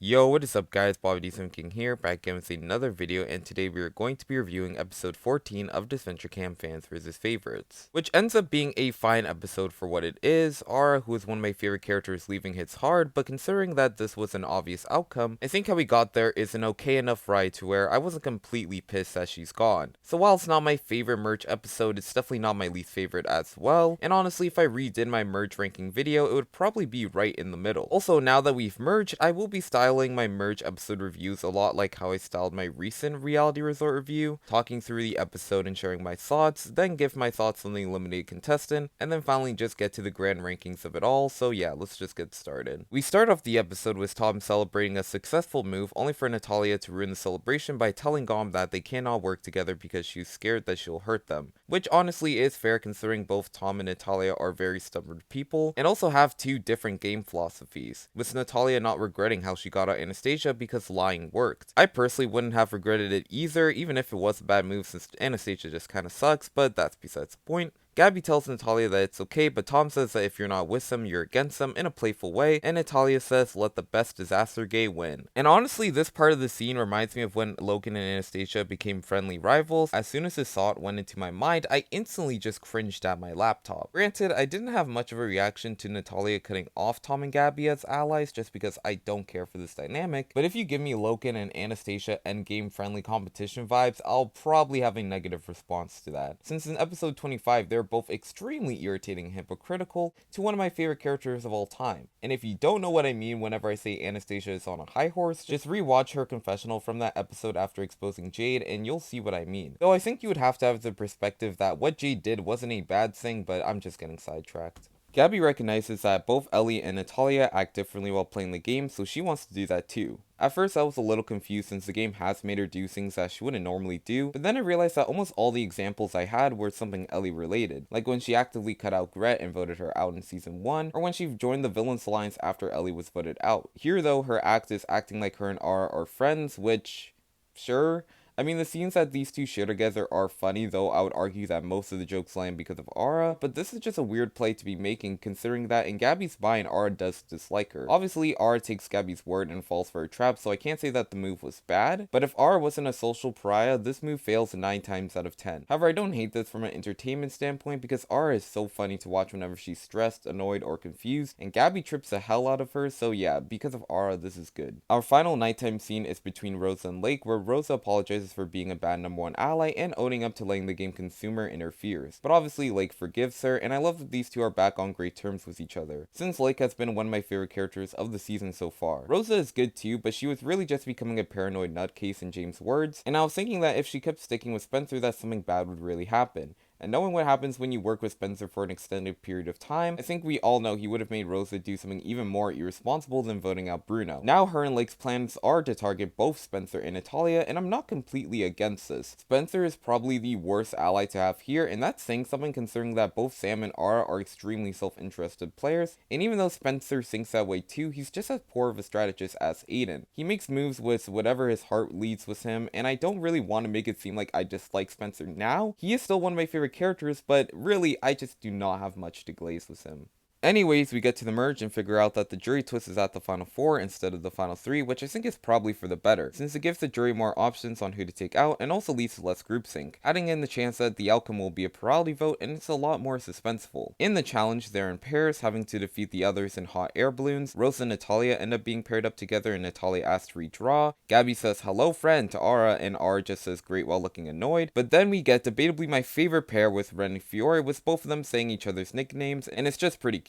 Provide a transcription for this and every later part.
Yo, what is up guys, Bobby D King here, back again with another video, and today we are going to be reviewing episode 14 of Adventure Cam Fans vs Favorites, which ends up being a fine episode for what it is. Aura, who is one of my favorite characters, leaving hits hard, but considering that this was an obvious outcome, I think how we got there is an okay enough ride to where I wasn't completely pissed that she's gone. So while it's not my favorite merge episode, it's definitely not my least favorite as well, and honestly if I redid my merge ranking video, it would probably be right in the middle. Also, now that we've merged, I will be styling my merge episode reviews a lot like how I styled my recent Reality Resort review, talking through the episode and sharing my thoughts, then give my thoughts on the eliminated contestant, and then finally just get to the grand rankings of it all. So yeah, let's just get started. We start off the episode with Tom celebrating a successful move, only for Natalia to ruin the celebration by telling Gom that they cannot work together because she's scared that she'll hurt them, which honestly is fair considering both Tom and Natalia are very stubborn people and also have two different game philosophies, with Natalia not regretting how she got out Anastasia because lying worked. I personally wouldn't have regretted it either, even if it was a bad move since Anastasia just kinda sucks, but that's besides the point. Gabby tells Natalia that it's okay, but Tom says that if you're not with them, you're against them in a playful way, and Natalia says let the best disaster gay win. And honestly, this part of the scene reminds me of when Logan and Anastasia became friendly rivals. As soon as this thought went into my mind, I instantly just cringed at my laptop. Granted, I didn't have much of a reaction to Natalia cutting off Tom and Gabby as allies just because I don't care for this dynamic, but if you give me Logan and Anastasia endgame friendly competition vibes, I'll probably have a negative response to that. Since in episode 25, they're both extremely irritating and hypocritical to one of my favorite characters of all time. And if you don't know what I mean whenever I say Anastasia is on a high horse, just rewatch her confessional from that episode after exposing Jade and you'll see what I mean. Though I think you would have to have the perspective that what Jade did wasn't a bad thing, but I'm just getting sidetracked. Gabby recognizes that both Ellie and Natalia act differently while playing the game, so she wants to do that too. At first I was a little confused since the game has made her do things that she wouldn't normally do, but then I realized that almost all the examples I had were something Ellie related, like when she actively cut out Gret and voted her out in season 1, or when she joined the Villains Alliance after Ellie was voted out. Here though, her act is acting like her and Ara are friends, which, sure. I mean, the scenes that these two share together are funny, though I would argue that most of the jokes land because of Ara, but this is just a weird play to be making considering that in Gabby's mind, Ara does dislike her. Obviously, Ara takes Gabby's word and falls for her trap, so I can't say that the move was bad, but if Ara wasn't a social pariah, this move fails 9 times out of 10. However, I don't hate this from an entertainment standpoint because Ara is so funny to watch whenever she's stressed, annoyed, or confused, and Gabby trips the hell out of her, so yeah, because of Ara, this is good. Our final nighttime scene is between Rosa and Lake, where Rosa apologizes for being a bad number 1 ally and owning up to letting the game consume her in her fears. But obviously Lake forgives her, and I love that these two are back on great terms with each other, since Lake has been one of my favorite characters of the season so far. Rosa is good too, but she was really just becoming a paranoid nutcase in James' words, and I was thinking that if she kept sticking with Spencer that something bad would really happen. And knowing what happens when you work with Spencer for an extended period of time, I think we all know he would have made Rosa do something even more irresponsible than voting out Bruno. Now her and Lake's plans are to target both Spencer and Natalia, and I'm not completely against this. Spencer is probably the worst ally to have here, and that's saying something considering that both Sam and Ara are extremely self-interested players, and even though Spencer thinks that way too, he's just as poor of a strategist as Aiden. He makes moves with whatever his heart leads with him, and I don't really want to make it seem like I dislike Spencer now. He is still one of my favorite characters, but really I just do not have much to glaze with him. Anyways, we get to the merge and figure out that the jury twist is at the final 4 instead of the final 3, which I think is probably for the better, since it gives the jury more options on who to take out and also leads to less groupthink, adding in the chance that the outcome will be a plurality vote, and it's a lot more suspenseful. In the challenge, they're in pairs, having to defeat the others in hot air balloons. Rosa and Natalia end up being paired up together, and Natalia asks to redraw. Gabby says hello friend to Ara, and Ara just says great while looking annoyed, but then we get debatably my favorite pair with Ren and Fiore, with both of them saying each other's nicknames, and it's just pretty cute.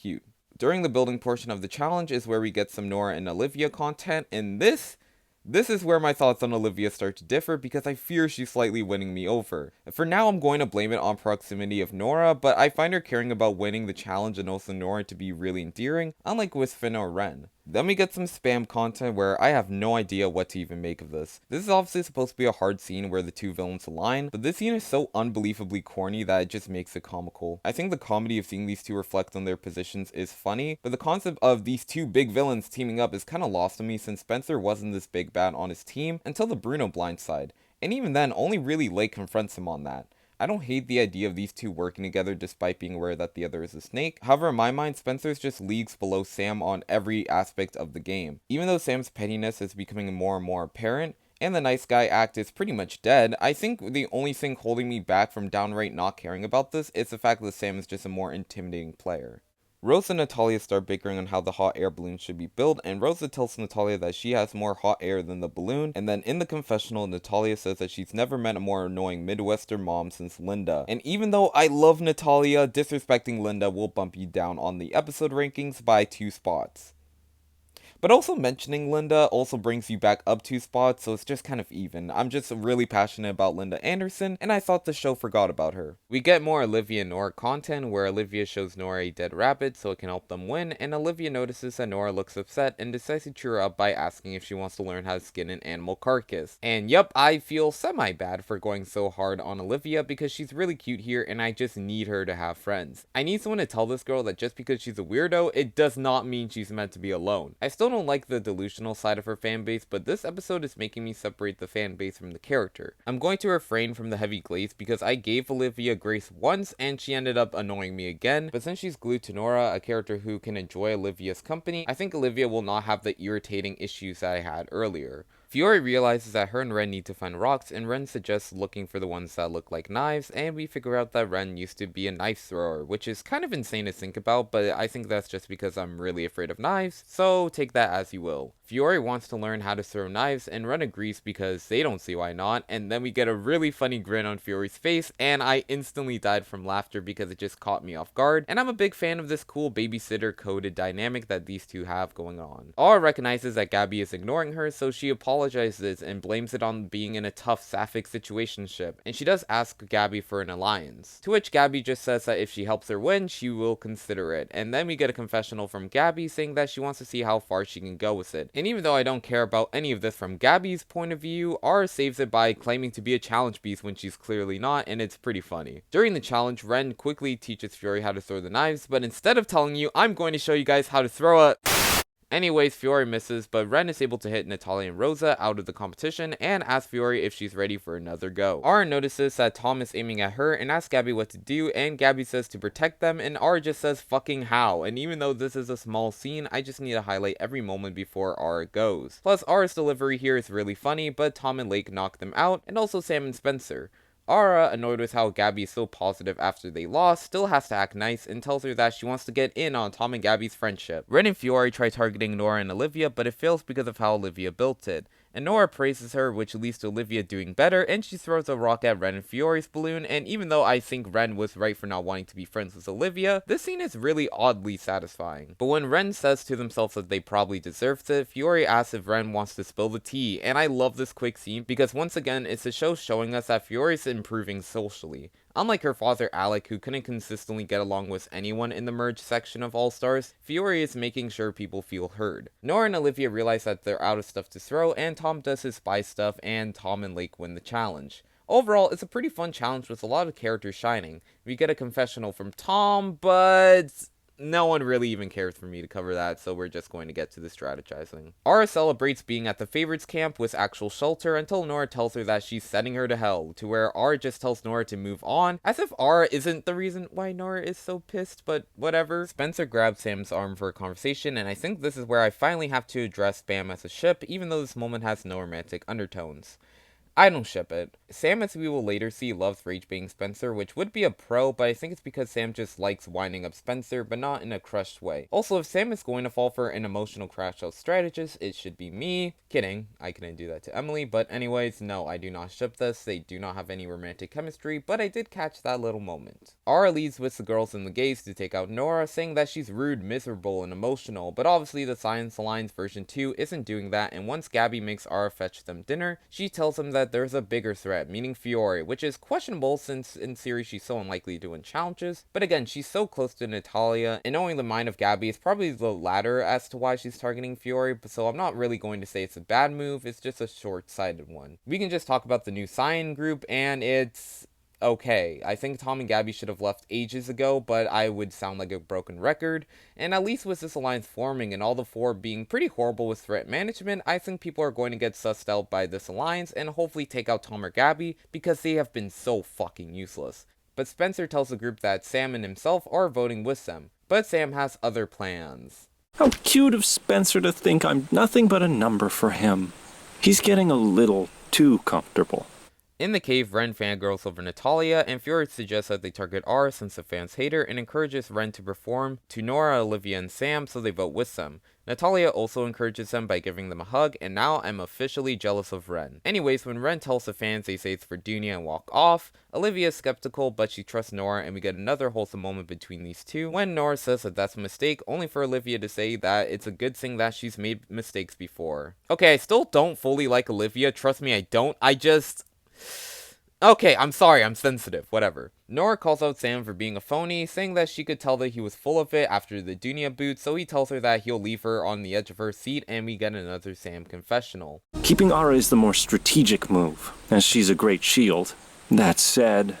During the building portion of the challenge is where we get some Nora and Olivia content, and this is where my thoughts on Olivia start to differ because I fear she's slightly winning me over. For now, I'm going to blame it on proximity of Nora, but I find her caring about winning the challenge and also Nora to be really endearing, unlike with Finn or Ren. Then we get some spam content where I have no idea what to even make of this. This is obviously supposed to be a hard scene where the two villains align, but this scene is so unbelievably corny that it just makes it comical. I think the comedy of seeing these two reflect on their positions is funny, but the concept of these two big villains teaming up is kinda lost on me since Spencer wasn't this big bad on his team until the Bruno blindside, and even then only really Lake confronts him on that. I don't hate the idea of these two working together despite being aware that the other is a snake. However, in my mind, Spencer's just leagues below Sam on every aspect of the game. Even though Sam's pettiness is becoming more and more apparent, and the nice guy act is pretty much dead, I think the only thing holding me back from downright not caring about this is the fact that Sam is just a more intimidating player. Rose and Natalia start bickering on how the hot air balloon should be built, and Rosa tells Natalia that she has more hot air than the balloon, and then in the confessional, Natalia says that she's never met a more annoying Midwestern mom since Linda. And even though I love Natalia, disrespecting Linda will bump you down on the episode rankings by 2 spots. But also mentioning Linda also brings you back up 2 spots, so it's just kind of even. I'm just really passionate about Linda Anderson, and I thought the show forgot about her. We get more Olivia and Nora content, where Olivia shows Nora a dead rabbit so it can help them win, and Olivia notices that Nora looks upset and decides to cheer her up by asking if she wants to learn how to skin an animal carcass. And yep, I feel semi-bad for going so hard on Olivia because she's really cute here and I just need her to have friends. I need someone to tell this girl that just because she's a weirdo, it does not mean she's meant to be alone. I still don't like the delusional side of her fanbase, but this episode is making me separate the fanbase from the character. I'm going to refrain from the heavy glaze because I gave Olivia grace once and she ended up annoying me again, but since she's glued to Nora, a character who can enjoy Olivia's company, I think Olivia will not have the irritating issues that I had earlier. Fiore realizes that her and Ren need to find rocks, and Ren suggests looking for the ones that look like knives, and we figure out that Ren used to be a knife thrower, which is kind of insane to think about, but I think that's just because I'm really afraid of knives, so take that as you will. Fiore wants to learn how to throw knives, and Ren agrees because they don't see why not, and then we get a really funny grin on Fiore's face, and I instantly died from laughter because it just caught me off guard, and I'm a big fan of this cool babysitter-coded dynamic that these two have going on. Aura recognizes that Gabby is ignoring her, so she apologizes and blames it on being in a tough sapphic situationship, and she does ask Gabby for an alliance, to which Gabby just says that if she helps her win, she will consider it, and then we get a confessional from Gabby saying that she wants to see how far she can go with it. And even though I don't care about any of this from Gabby's point of view, Aura saves it by claiming to be a challenge beast when she's clearly not, and it's pretty funny. During the challenge, Ren quickly teaches Fiore how to throw the knives, but instead of telling you, I'm going to show you guys how to throw a... Anyways, Fiore misses, but Ren is able to hit Natalia and Rosa out of the competition and asks Fiore if she's ready for another go. Aura notices that Tom is aiming at her and asks Gabby what to do, and Gabby says to protect them, and Aura just says fucking how. And even though this is a small scene, I just need to highlight every moment before Aura goes. Plus, Aura's delivery here is really funny, but Tom and Lake knock them out, and also Sam and Spencer. Aura, annoyed with how Gabby is so positive after they lost, still has to act nice and tells her that she wants to get in on Tom and Gabby's friendship. Ren and Fiore try targeting Nora and Olivia, but it fails because of how Olivia built it. And Nora praises her, which leads to Olivia doing better, and she throws a rock at Ren and Fiore's balloon, and even though I think Ren was right for not wanting to be friends with Olivia, this scene is really oddly satisfying. But when Ren says to themselves that they probably deserved it, Fiore asks if Ren wants to spill the tea, and I love this quick scene because once again, it's the show showing us that Fiore is improving socially. Unlike her father Alec, who couldn't consistently get along with anyone in the merge section of All Stars, Fiore is making sure people feel heard. Nora and Olivia realize that they're out of stuff to throw, and Tom does his spy stuff, and Tom and Lake win the challenge. Overall, it's a pretty fun challenge with a lot of characters shining. We get a confessional from Tom, but no one really even cares for me to cover that, so we're just going to get to the strategizing. Aura celebrates being at the favorites camp with actual shelter until Nora tells her that she's sending her to hell, to where Aura just tells Nora to move on, as if Aura isn't the reason why Nora is so pissed, but whatever. Spencer grabs Sam's arm for a conversation, and I think this is where I finally have to address Spam as a ship, even though this moment has no romantic undertones. I don't ship it. Sam, as we will later see, loves rage-baiting Spencer, which would be a pro, but I think it's because Sam just likes winding up Spencer, but not in a crushed way. Also, if Sam is going to fall for an emotional crash-out strategist, it should be me. Kidding, I couldn't do that to Emily, but anyways, no, I do not ship this. They do not have any romantic chemistry, but I did catch that little moment. Aura leaves with the girls and the gays to take out Nora, saying that she's rude, miserable, and emotional, but obviously the Science Alliance version 2 isn't doing that, and once Gabby makes Aura fetch them dinner, she tells them that there's a bigger threat, meaning Fiore, which is questionable since in series she's so unlikely to win challenges, but again, she's so close to Natalia, and knowing the mind of Gabby is probably the latter as to why she's targeting Fiore, so I'm not really going to say it's a bad move, it's just a short-sighted one. We can just talk about the new Cyan group, and it's okay. I think Tom and Gabby should have left ages ago, but I would sound like a broken record. And at least with this alliance forming and all the four being pretty horrible with threat management, I think people are going to get sussed out by this alliance and hopefully take out Tom or Gabby because they have been so fucking useless. But Spencer tells the group that Sam and himself are voting with them, but Sam has other plans. How cute of Spencer to think I'm nothing but a number for him. He's getting a little too comfortable. In the cave, Ren fangirls over Natalia, and Fiora suggests that they target Aura since the fans hate her, and encourages Ren to perform to Nora, Olivia, and Sam so they vote with them. Natalia also encourages them by giving them a hug, and now I'm officially jealous of Ren. Anyways, when Ren tells the fans they say it's for Dunia and walk off, Olivia is skeptical, but she trusts Nora, and we get another wholesome moment between these two, when Nora says that that's a mistake, only for Olivia to say that it's a good thing that she's made mistakes before. Okay, I still don't fully like Olivia, trust me, I don't, Okay, I'm sorry, I'm sensitive, whatever. Nora calls out Sam for being a phony, saying that she could tell that he was full of it after the Dunia boot, so he tells her that he'll leave her on the edge of her seat, and we get another Sam confessional. Keeping Aura is the more strategic move, as she's a great shield. That said,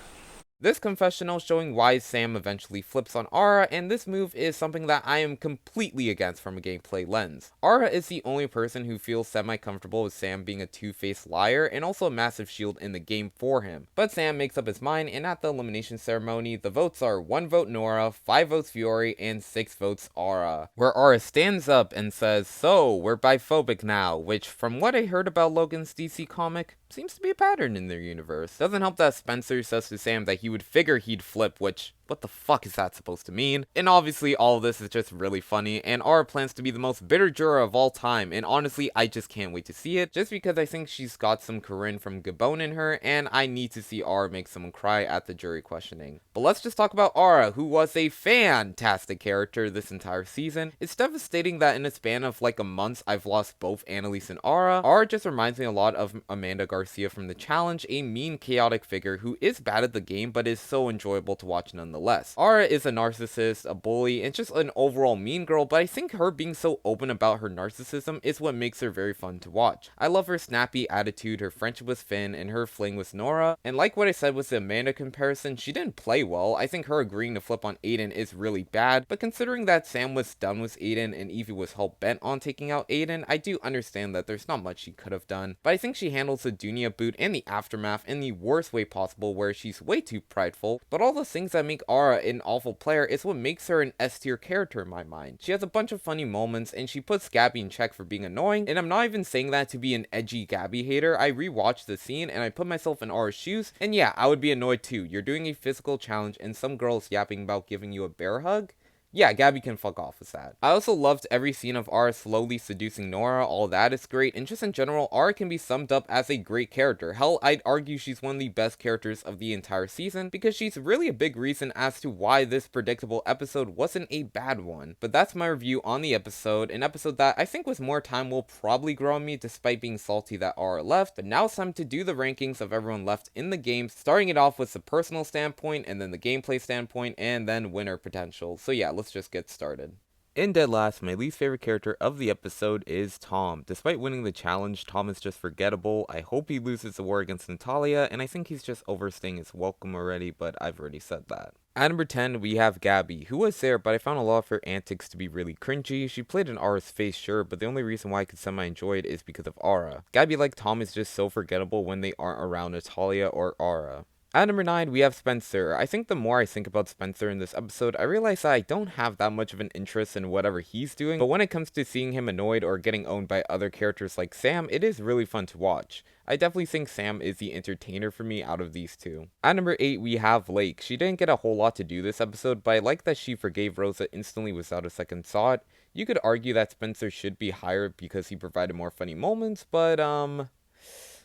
This confessional showing why Sam eventually flips on Aura, and this move is something that I am completely against from a gameplay lens. Aura is the only person who feels semi-comfortable with Sam being a two-faced liar, and also a massive shield in the game for him. But Sam makes up his mind, and at the elimination ceremony, the votes are 1 vote Nora, 5 votes Fiora, and 6 votes Aura. Where Aura stands up and says, "So, we're biphobic now," which, from what I heard about Logan's DC comic, seems to be a pattern in their universe. Doesn't help that Spencer says to Sam that he would figure he'd flip, which, what the fuck is that supposed to mean? And obviously all of this is just really funny, and Aura plans to be the most bitter juror of all time, and honestly I just can't wait to see it, just because I think she's got some Corinne from Gabon in her, and I need to see Aura make someone cry at the jury questioning. But let's just talk about Aura, who was a fantastic character this entire season. It's devastating that in a span of like a month I've lost both Annalise and Aura. Aura just reminds me a lot of Amanda Garcia from The Challenge, a mean chaotic figure who is bad at the game but is so enjoyable to watch nonetheless. Aura is a narcissist, a bully, and just an overall mean girl, but I think her being so open about her narcissism is what makes her very fun to watch. I love her snappy attitude, her friendship with Finn, and her fling with Nora, and like what I said with the Amanda comparison, she didn't play well. I think her agreeing to flip on Aiden is really bad, but considering that Sam was done with Aiden and Evie was hell-bent on taking out Aiden, I do understand that there's not much she could have done, but I think she handles the Dunia boot and the aftermath in the worst way possible, where she's way too prideful, but all the things that make Aura an awful player is what makes her an S tier character in my mind. She has a bunch of funny moments, and she puts Gabby in check for being annoying, and I'm not even saying that to be an edgy Gabby hater. I rewatched the scene, and I put myself in Aura's shoes, and yeah, I would be annoyed too. You're doing a physical challenge, and some girl's yapping about giving you a bear hug? Yeah, Gabby can fuck off with that. I also loved every scene of Aura slowly seducing Nora, all that is great, and just in general, Aura can be summed up as a great character. Hell, I'd argue she's one of the best characters of the entire season, because she's really a big reason as to why this predictable episode wasn't a bad one. But that's my review on the episode, an episode that I think with more time will probably grow on me despite being salty that Aura left, but now it's time to do the rankings of everyone left in the game, starting it off with the personal standpoint, and then the gameplay standpoint, and then winner potential. So yeah, let's just get started. In dead last, my least favorite character of the episode is Tom. Despite winning the challenge, Tom is just forgettable. I hope he loses the war against Natalia, and I think he's just overstaying his welcome already, but I've already said that. At number 10, we have Gabby, who was there, but I found a lot of her antics to be really cringy. She played in Aura's face, sure, but the only reason why I could semi-enjoy it is because of Aura. Gabby, like Tom, is just so forgettable when they aren't around Natalia or Aura. At number 9, we have Spencer. I think the more I think about Spencer in this episode, I realize that I don't have that much of an interest in whatever he's doing, but when it comes to seeing him annoyed or getting owned by other characters like Sam, it is really fun to watch. I definitely think Sam is the entertainer for me out of these two. At number 8, we have Lake. She didn't get a whole lot to do this episode, but I like that she forgave Rosa instantly without a second thought. You could argue that Spencer should be higher because he provided more funny moments, but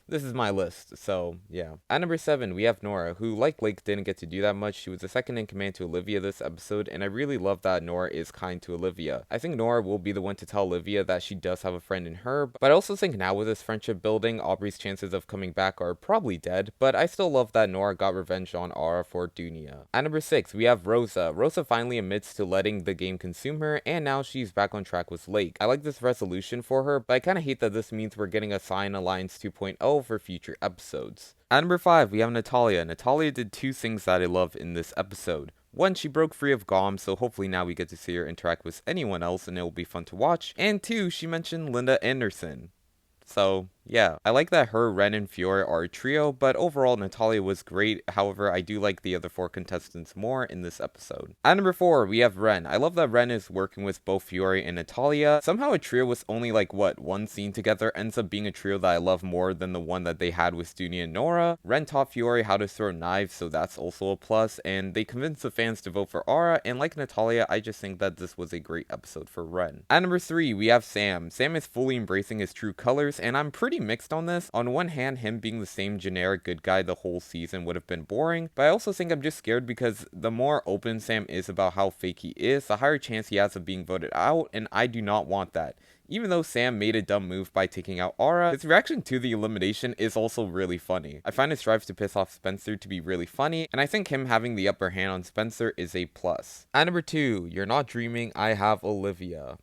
this is my list, so yeah. At number 7, we have Nora, who, like Lake, didn't get to do that much. She was the second in command to Olivia this episode, and I really love that Nora is kind to Olivia. I think Nora will be the one to tell Olivia that she does have a friend in her, but I also think now with this friendship building, Aubrey's chances of coming back are probably dead, but I still love that Nora got revenge on Aura for Dunia. At number 6, we have Rosa. Rosa finally admits to letting the game consume her, and now she's back on track with Lake. I like this resolution for her, but I kinda hate that this means we're getting a Sign Alliance 2.0, well for future episodes. At number 5, we have Natalia. Natalia did two things that I love in this episode. One, she broke free of Gom, so hopefully now we get to see her interact with anyone else and it will be fun to watch. And two, she mentioned Linda Anderson. So, yeah, I like that her, Ren, and Fiore are a trio, but overall Natalia was great. However, I do like the other 4 contestants more in this episode. At number 4, we have Ren. I love that Ren is working with both Fiore and Natalia. Somehow a trio with only like, one scene together ends up being a trio that I love more than the one that they had with Stuni and Nora. Ren taught Fiore how to throw knives, so that's also a plus, and they convinced the fans to vote for Aura, and like Natalia, I just think that this was a great episode for Ren. At number 3, we have Sam. Sam is fully embracing his true colors, and I'm pretty mixed on this. On one hand, him being the same generic good guy the whole season would have been boring, but I also think I'm just scared because the more open Sam is about how fake he is, the higher chance he has of being voted out, and I do not want that. Even though Sam made a dumb move by taking out Aura, his reaction to the elimination is also really funny. I find his drive to piss off Spencer to be really funny, and I think him having the upper hand on Spencer is a plus. At number 2, You're Not Dreaming, I have Olivia.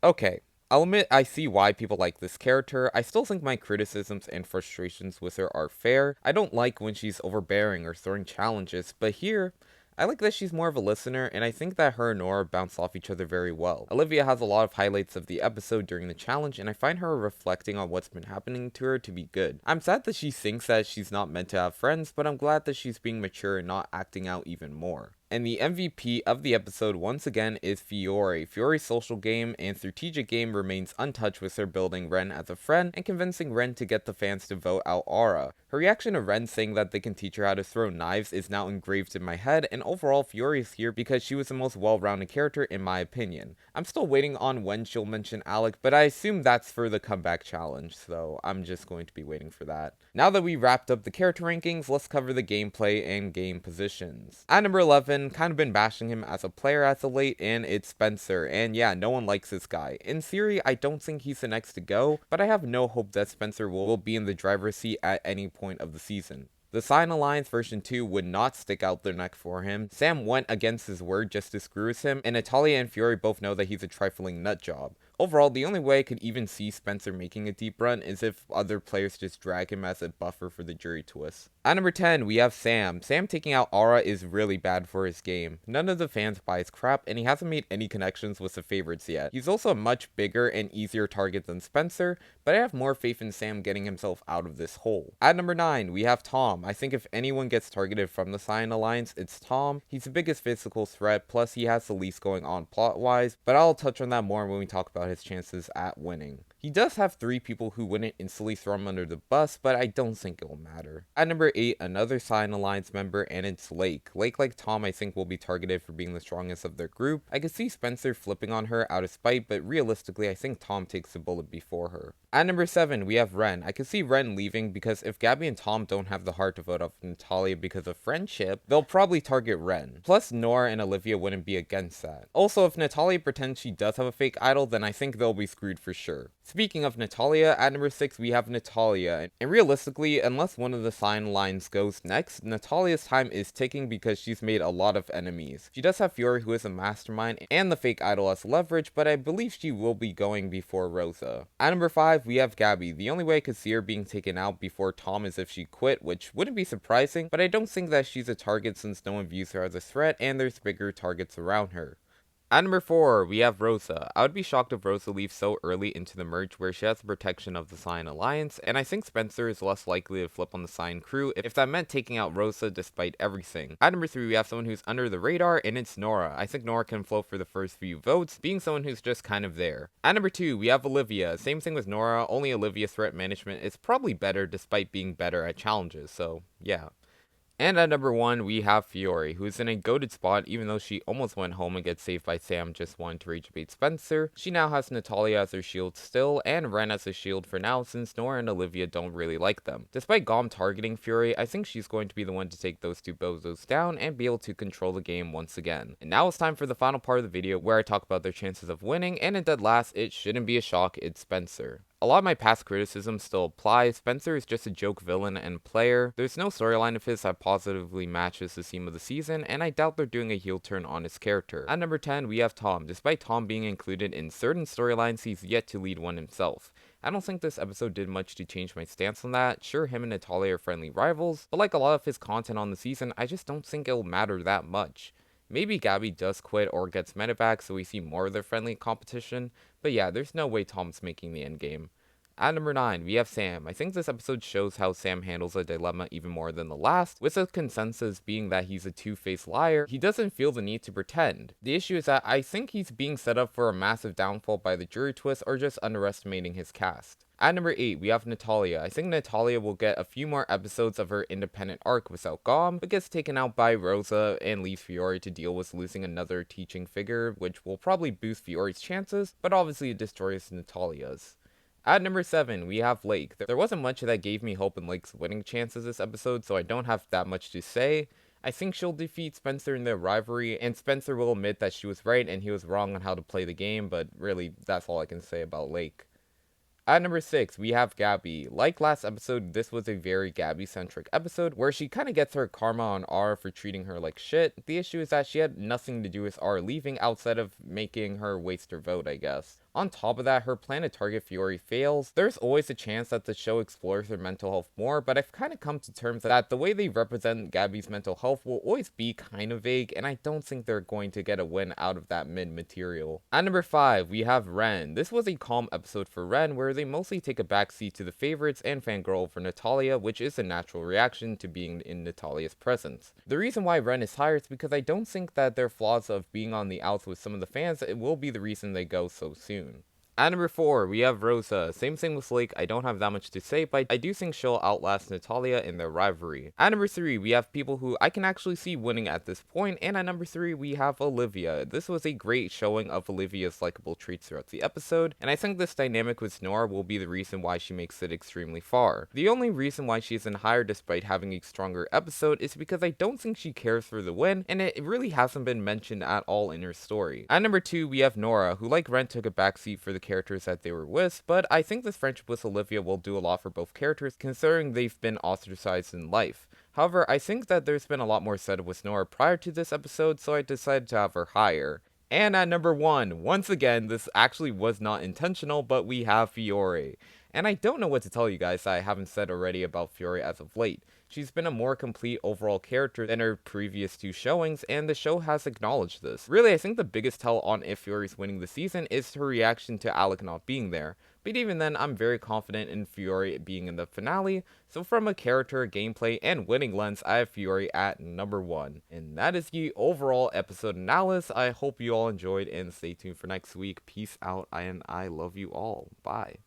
Okay. I'll admit I see why people like this character. I still think my criticisms and frustrations with her are fair. I don't like when she's overbearing or throwing challenges, but here, I like that she's more of a listener, and I think that her and Nora bounce off each other very well. Olivia has a lot of highlights of the episode during the challenge, and I find her reflecting on what's been happening to her to be good. I'm sad that she thinks that she's not meant to have friends, but I'm glad that she's being mature and not acting out even more. And the MVP of the episode once again is Fiore. Fiore's social game and strategic game remains untouched with her building Ren as a friend and convincing Ren to get the fans to vote out Aura. Her reaction to Ren saying that they can teach her how to throw knives is now engraved in my head, and overall Fiore is here because she was the most well-rounded character in my opinion. I'm still waiting on when she'll mention Alec, but I assume that's for the comeback challenge, so I'm just going to be waiting for that. Now that we wrapped up the character rankings, let's cover the gameplay and game positions. At number 11, kind of been bashing him as a player as of late, and it's Spencer, and yeah, no one likes this guy. In theory, I don't think he's the next to go, but I have no hope that Spencer will be in the driver's seat at any point of the season. The Sign Alliance version 2 would not stick out their neck for him. Sam went against his word just to screw with him, and Natalia and Fiore both know that he's a trifling nut job. Overall, the only way I could even see Spencer making a deep run is if other players just drag him as a buffer for the jury twist. At number 10, we have Sam. Sam taking out Aura is really bad for his game. None of the fans buy his crap, and he hasn't made any connections with the favorites yet. He's also a much bigger and easier target than Spencer, but I have more faith in Sam getting himself out of this hole. At number 9, we have Tom. I think if anyone gets targeted from the Cyan Alliance, it's Tom. He's the biggest physical threat, plus he has the least going on plot-wise, but I'll touch on that more when we talk about his chances at winning. He does have 3 people who wouldn't instantly throw him under the bus, but I don't think it will matter. At number 8, another Cyan Alliance member, and it's Lake. Lake, like Tom, I think will be targeted for being the strongest of their group. I could see Spencer flipping on her out of spite, but realistically, I think Tom takes the bullet before her. At number 7, we have Ren. I could see Ren leaving because if Gabby and Tom don't have the heart to vote off Natalia because of friendship, they'll probably target Ren. Plus, Nora and Olivia wouldn't be against that. Also, if Natalia pretends she does have a fake idol, then I think they'll be screwed for sure. Speaking of Natalia, at number 6 we have Natalia, and realistically, unless one of the Cyan lines goes next, Natalia's time is ticking because she's made a lot of enemies. She does have Fiore, who is a mastermind, and the fake idol as leverage, but I believe she will be going before Rosa. At number 5 we have Gabby. The only way I could see her being taken out before Tom is if she quit, which wouldn't be surprising, but I don't think that she's a target since no one views her as a threat and there's bigger targets around her. At number 4, we have Rosa. I would be shocked if Rosa leaves so early into the merge where she has the protection of the Cyan Alliance, and I think Spencer is less likely to flip on the Cyan crew if that meant taking out Rosa despite everything. At number 3, we have someone who's under the radar, and it's Nora. I think Nora can float for the first few votes, being someone who's just kind of there. At number 2, we have Olivia. Same thing with Nora, only Olivia's threat management is probably better despite being better at challenges, so yeah. And at number 1, we have Fiore, who's in a goated spot even though she almost went home and gets saved by Sam just wanting to rage bait Spencer. She now has Natalia as her shield still, and Ren as a shield for now since Nora and Olivia don't really like them. Despite Gom targeting Fiore, I think she's going to be the one to take those 2 bozos down and be able to control the game once again. And now it's time for the final part of the video where I talk about their chances of winning, and in dead last, it shouldn't be a shock, it's Spencer. A lot of my past criticisms still apply. Spencer is just a joke villain and player. There's no storyline of his that positively matches the theme of the season, and I doubt they're doing a heel turn on his character. At number 10, we have Tom. Despite Tom being included in certain storylines, he's yet to lead one himself. I don't think this episode did much to change my stance on that. Sure, him and Natalia are friendly rivals, but like a lot of his content on the season, I just don't think it'll matter that much. Maybe Gabby does quit or gets medevac so we see more of their friendly competition, but yeah, there's no way Tom's making the endgame. At number 9, we have Sam. I think this episode shows how Sam handles a dilemma even more than the last, with the consensus being that he's a two-faced liar. He doesn't feel the need to pretend. The issue is that I think he's being set up for a massive downfall by the jury twist or just underestimating his cast. At number 8, we have Natalia. I think Natalia will get a few more episodes of her independent arc without Gom, but gets taken out by Rosa and leaves Fiore to deal with losing another teaching figure, which will probably boost Fiore's chances, but obviously it destroys Natalia's. At number 7, we have Lake. There wasn't much that gave me hope in Lake's winning chances this episode, so I don't have that much to say. I think she'll defeat Spencer in their rivalry, and Spencer will admit that she was right and he was wrong on how to play the game, but really, that's all I can say about Lake. At number 6, we have Gabby. Like last episode, this was a very Gabby-centric episode, where she kind of gets her karma on R for treating her like shit. The issue is that she had nothing to do with R leaving outside of making her waste her vote, I guess. On top of that, her plan to target Fiore fails. There's always a chance that the show explores her mental health more, but I've kind of come to terms that the way they represent Gabby's mental health will always be kind of vague, and I don't think they're going to get a win out of that mid-material. At number 5, we have Ren. This was a calm episode for Ren, where they mostly take a backseat to the favorites and fangirl over Natalia, which is a natural reaction to being in Natalia's presence. The reason why Ren is higher is because I don't think that their flaws of being on the outs with some of the fans it will be the reason they go so soon. At number 4, we have Rosa. Same thing with Lake, I don't have that much to say, but I do think she'll outlast Natalia in their rivalry. At number 3, we have people who I can actually see winning at this point, and at number 3, we have Olivia. This was a great showing of Olivia's likable traits throughout the episode, and I think this dynamic with Nora will be the reason why she makes it extremely far. The only reason why she isn't higher despite having a stronger episode is because I don't think she cares for the win, and it really hasn't been mentioned at all in her story. At number 2, we have Nora, who like Ren took a backseat for the characters that they were with, but I think this friendship with Olivia will do a lot for both characters considering they've been ostracized in life. However, I think that there's been a lot more said with Nora prior to this episode, so I decided to have her higher. And at number 1, once again, this actually was not intentional, but we have Fiore. And I don't know what to tell you guys that I haven't said already about Fiore as of late. She's been a more complete overall character than her previous 2 showings, and the show has acknowledged this. Really, I think the biggest tell on if Fiore's winning the season is her reaction to Alec not being there. But even then, I'm very confident in Fiore being in the finale, so from a character, gameplay, and winning lens, I have Fiore at number 1. And that is the overall episode analysis. I hope you all enjoyed, and stay tuned for next week. Peace out, and I love you all. Bye.